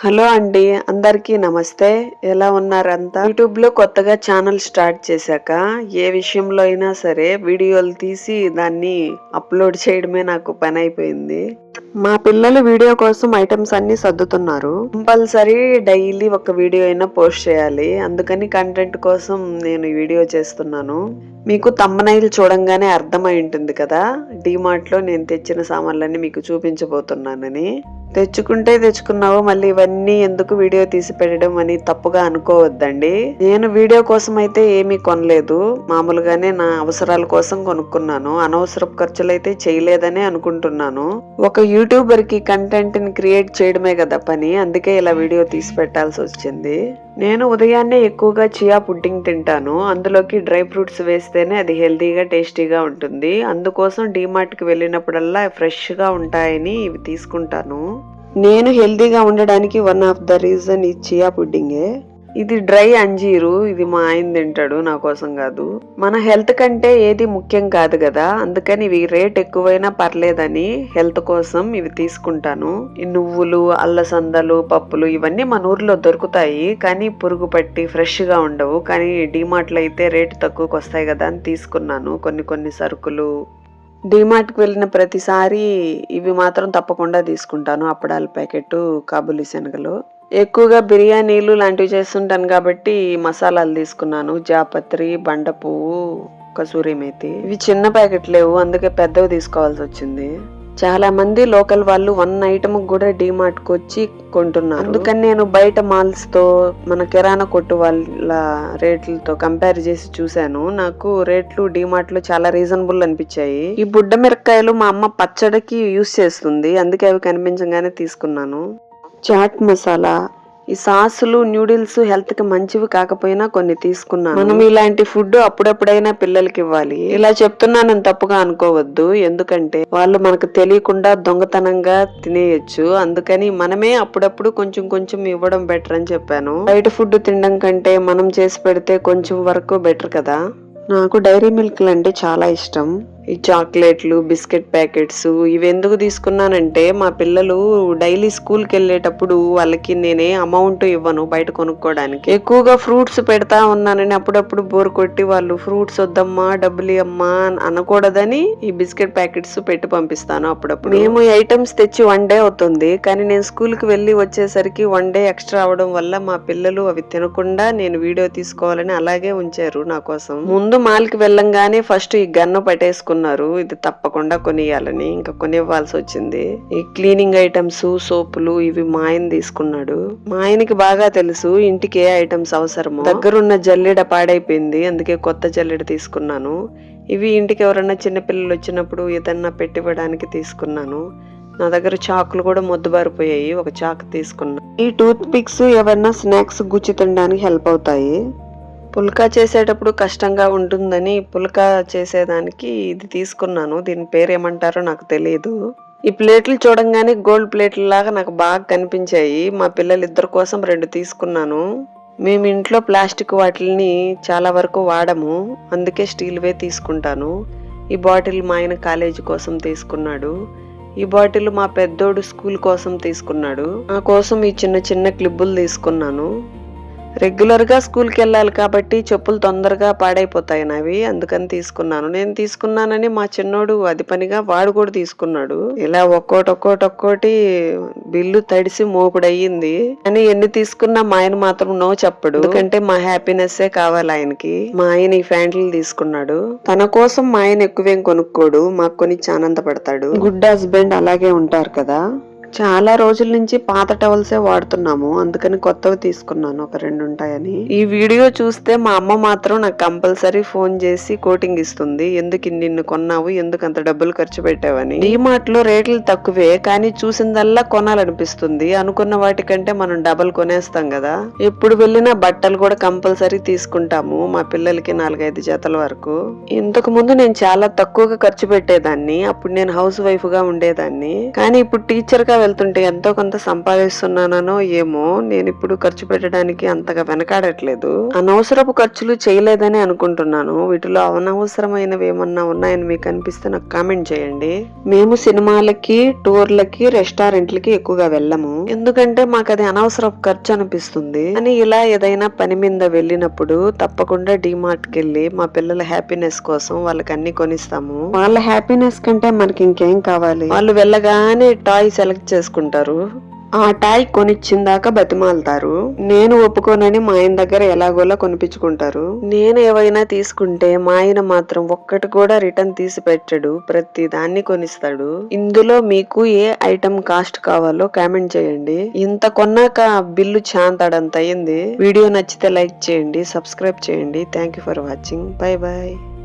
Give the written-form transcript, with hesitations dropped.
Hello అండి, అందరికీ నమస్తే. ఎలా ఉన్నారంతా? యూట్యూబ్ లో కొత్తగా ఛానల్ స్టార్ట్ చేశాక ఏ విషయంలో అయినా సరే వీడియోలు తీసి దాన్ని అప్లోడ్ చేయడమే నాకు పని అయిపోయింది. మా పిల్లలు వీడియో కోసం ఐటమ్స్ అన్ని సర్దుతున్నారు. కంపల్సరీ డైలీ ఒక వీడియో అయినా పోస్ట్ చేయాలి. అందుకని కంటెంట్ కోసం నేను ఈ వీడియో చేస్తున్నాను. మీకు థంబ్నెయిల్ చూడంగానే అర్థమై ఉంటుంది కదా, డీమార్ట్ లో నేను తెచ్చిన సామాన్లన్నీ మీకు చూపించబోతున్నానని. తెచ్చుకుంటే తెచ్చుకున్నావు, మళ్ళీ ఇవన్నీ ఎందుకు వీడియో తీసి పెట్టడం అని తప్పుగా అనుకోవద్దండి. నేను వీడియో కోసం అయితే ఏమీ కొనలేదు, మామూలుగానే నా అవసరాల కోసం కొనుక్కున్నాను. అనవసరపు ఖర్చులు అయితే చేయలేదని అనుకుంటున్నాను. ఒక యూట్యూబర్ కి కంటెంట్ ని క్రియేట్ చేయడమే కదా పని, అందుకే ఇలా వీడియో తీసి పెట్టాల్సి వచ్చింది. నేను ఉదయాన్నే ఎక్కువగా చియా పుడ్డింగ్ తింటాను. అందులోకి డ్రై ఫ్రూట్స్ వేస్తేనే అది హెల్తీగా టేస్టీగా ఉంటుంది. అందుకోసం డీమార్ట్ కి వెళ్ళినప్పుడల్లా ఫ్రెష్ గా ఉంటాయని ఇవి తీసుకుంటాను. నేను హెల్తీగా ఉండడానికి వన్ ఆఫ్ ద రీజన్ ఈ చియా పుడ్డింగే. ఇది డ్రై అంజీరు, ఇది మా ఆయన తింటాడు, నా కోసం కాదు. మన హెల్త్ కంటే ఏది ముఖ్యం కాదు కదా, అందుకని ఇవి రేట్ ఎక్కువైనా పర్లేదని హెల్త్ కోసం ఇవి తీసుకుంటాను. ఈ నువ్వులు, అల్లసందలు, పప్పులు ఇవన్నీ మన ఊర్లో దొరుకుతాయి, కానీ పురుగు పట్టి ఫ్రెష్ గా ఉండవు. కానీ డిమార్ట్ లో అయితే రేటు తక్కువకి వస్తాయి కదా అని తీసుకున్నాను కొన్ని సరుకులు. డిమార్ట్ కి వెళ్ళిన ప్రతిసారి ఇవి మాత్రం తప్పకుండా తీసుకుంటాను. అప్పడాల ప్యాకెట్, కాబూలి శనగలు. ఎక్కువగా బిర్యానీలు లాంటివి చేస్తుంటాను కాబట్టి మసాలాలు తీసుకున్నాను. జాపత్రి, బండ పువ్వు, కసూరి మేతి. ఇవి చిన్న ప్యాకెట్ లేవు, అందుకే పెద్దవి తీసుకోవాల్సి వచ్చింది. చాలా మంది లోకల్ వాళ్ళు 1 ఐటమ్ కూడా డిమార్ట్ కు వచ్చి కొంటున్నారు. అందుకని నేను బయట మాల్స్ తో, మన కిరాణా కొట్టు వాళ్ళ రేట్లతో కంపేర్ చేసి చూశాను. నాకు రేట్లు డిమార్ట్ లో చాలా రీజనబుల్ అనిపించాయి. ఈ బుడ్డ మిరపకాయలు మా అమ్మ పచ్చడికి యూస్ చేస్తుంది, అందుకే అవి కనిపించగానే తీసుకున్నాను. చాట్ మసాలా, ఈ సాసులు, న్యూడిల్స్ హెల్త్ కి మంచివి కాకపోయినా కొన్ని తీసుకున్నాను. మనం ఇలాంటి ఫుడ్ అప్పుడప్పుడైనా పిల్లలకి ఇవ్వాలి. ఇలా చెప్తున్నానని తప్పుగా అనుకోవద్దు, ఎందుకంటే వాళ్ళు మనకు తెలియకుండా దొంగతనంగా తినేయచ్చు. అందుకని మనమే అప్పుడప్పుడు కొంచెం ఇవ్వడం బెటర్ అని చెప్పాను. బయట ఫుడ్ తినడం కంటే మనం చేసి పెడితే కొంచెం వరకు బెటర్ కదా. నాకు డైరీ మిల్క్ అంటే చాలా ఇష్టం. ఈ చాక్లెట్లు, బిస్కెట్ ప్యాకెట్స్ ఇవి ఎందుకు తీసుకున్నానంటే, మా పిల్లలు డైలీ స్కూల్ కి వెళ్ళేటప్పుడు వాళ్ళకి నేనే అమౌంట్ ఇవ్వను బయట కొనుక్కోవడానికి. ఎక్కువగా ఫ్రూట్స్ పెడతా ఉన్నానని అప్పుడప్పుడు బోర్ కొట్టి వాళ్ళు ఫ్రూట్స్ వద్దమ్మా, డబ్బులు ఇవ్వమ్మా అనకూడదని ఈ బిస్కెట్ ప్యాకెట్స్ పెట్టి పంపిస్తాను అప్పుడప్పుడు. మేము ఈ ఐటమ్స్ తెచ్చి 1 డే అవుతుంది, కానీ నేను స్కూల్ కి వెళ్ళి వచ్చేసరికి 1 డే ఎక్స్ట్రా అవడం వల్ల మా పిల్లలు అవి తినకుండా నేను వీడియో తీసుకోవాలని అలాగే ఉంచారు నా కోసం. ముందు మాల్ కి వెళ్ళంగానే ఫస్ట్ ఈ గన్ను పట్టేసుకున్నారు. ఇది తప్పకుండా కొనియాలని, ఇంకా కొనివ్వాల్సి వచ్చింది. ఈ క్లీనింగ్ ఐటమ్స్, సోపులు ఇవి మా ఆయన తీసుకున్నాడు. మా ఆయనకి బాగా తెలుసు ఇంటికి ఏ ఐటమ్స్ అవసరమో. దగ్గరున్న జల్లెడ పాడైపోయింది, అందుకే కొత్త జల్లెడ తీసుకున్నాను. ఇవి ఇంటికి ఎవరన్నా చిన్నపిల్లలు వచ్చినప్పుడు ఏదన్నా పెట్టివ్వడానికి తీసుకున్నాను. నా దగ్గర చాకులు కూడా మొద్దుబారిపోయాయి, ఒక చాకు తీసుకున్నా. ఈ టూత్ పిక్స్ ఏవన్నా స్నాక్స్ గుచ్చి తినడానికి హెల్ప్ అవుతాయి. పుల్కా చేసేటప్పుడు కష్టంగా ఉంటుందని పుల్కా చేసేదానికి ఇది తీసుకున్నాను. దీని పేరు ఏమంటారో నాకు తెలియదు. ఈ ప్లేట్లు చూడంగానే గోల్డ్ ప్లేట్ల లాగా నాకు బాగా కనిపించాయి. మా పిల్లలిద్దరి కోసం 2 తీసుకున్నాను. మేము ఇంట్లో ప్లాస్టిక్ వాటిల్ని చాలా వరకు వాడము, అందుకే స్టీల్వే తీసుకుంటాను. ఈ బాటిల్ మా ఆయన కాలేజీ కోసం తీసుకున్నాడు. ఈ బాటిల్ మా పెద్దోడు స్కూల్ కోసం తీసుకున్నాడు. నా కోసం ఈ చిన్న క్లిప్పులు తీసుకున్నాను. రెగ్యులర్ గా స్కూల్ కి వెళ్ళాలి కాబట్టి చెప్పులు తొందరగా పాడైపోతాయి నావి, అందుకని తీసుకున్నాను. నేను తీసుకున్నానని మా చిన్నోడు అది పనిగా వాడు కూడా తీసుకున్నాడు. ఇలా ఒక్కోటి బిల్లు తడిసి మోపుడయ్యింది. కానీ ఎన్ని తీసుకున్నా మా ఆయన మాత్రం నో చెప్పడు, ఎందుకంటే మా హ్యాపీనెస్ కావాలి ఆయనకి. మా ఆయన ఈ ప్యాంట్లు తీసుకున్నాడు. తన కోసం మా ఆయన ఎక్కువేం కొనుక్కోడు, మాకు కొనిచ్చి ఆనందపడతాడు. గుడ్ హస్బెండ్ అలాగే ఉంటారు కదా. చాలా రోజుల నుంచి పాత టవల్సే వాడుతున్నాము, అందుకని కొత్తవి తీసుకున్నాను, ఒక 2 ఉంటాయని. ఈ వీడియో చూస్తే మా అమ్మ మాత్రం నాకు కంపల్సరీ ఫోన్ చేసి కోటింగ్ ఇస్తుంది, ఎందుకు నిన్ను కొన్నావు, ఎందుకు అంత డబ్బులు ఖర్చు పెట్టావని. డిమార్ట్ లో రేట్లు తక్కువే, కానీ చూసిందల్లా కొనాలనిపిస్తుంది. అనుకున్న వాటికంటే మనం డబల్ కొనేస్తాం కదా. ఎప్పుడు వెళ్ళినా బట్టలు కూడా కంపల్సరీ తీసుకుంటాము, మా పిల్లలకి 4-5 జతల వరకు. ఇంతకు ముందు నేను చాలా తక్కువగా ఖర్చు పెట్టేదాన్ని, అప్పుడు నేను హౌస్ వైఫ్ గా ఉండేదాన్ని. కానీ ఇప్పుడు టీచర్ గా వెళ్తుంటే ఎంతో కొంత సంపాదిస్తున్నానో ఏమో నేను ఇప్పుడు ఖర్చు పెట్టడానికి అంతగా వెనకాడట్లేదు. అనవసరపు ఖర్చులు చేయలేదని అనుకుంటున్నాను. వీటిలో అనవసరమైనవి ఏమన్నా ఉన్నాయని మీకు అనిపిస్తే నాకు కామెంట్ చేయండి. మేము సినిమాలకి, టూర్లకి, రెస్టారెంట్లకి ఎక్కువగా వెళ్ళము. ఎందుకంటే మాకు అది అనవసరపు ఖర్చు అనిపిస్తుంది. అని ఇలా ఏదైనా పని మీద వెళ్ళినప్పుడు తప్పకుండా డిమార్ట్ కి వెళ్ళి మా పిల్లల హ్యాపీనెస్ కోసం వాళ్ళకి అన్ని కొనిస్తాము. వాళ్ళ హ్యాపీనెస్ కంటే మనకి ఇంకేం కావాలి? వాళ్ళు వెళ్ళగానే టాయ్ సెలెక్ట్ చేసుకుంటారు. ఆ టాయ్ కొనిచ్చిందాక బతిమాలతారు. నేను ఒప్పుకోనని మా ఆయన దగ్గర ఎలాగోలా కొనిపించుకుంటారు. నేను ఏవైనా తీసుకుంటే మా ఆయన మాత్రం ఒక్కటి కూడా రిటర్న్ తీసి పెట్టడు. ప్రతి దాన్ని కొనిస్తాడు. ఇందులో మీకు ఏ ఐటమ్ కాస్ట్ కావాలో కామెంట్ చేయండి. ఇంత కొన్నాక బిల్లు చాంతాడంత అయింది. వీడియో నచ్చితే లైక్ చేయండి, సబ్స్క్రైబ్ చేయండి. Thank you for watching. Bye bye.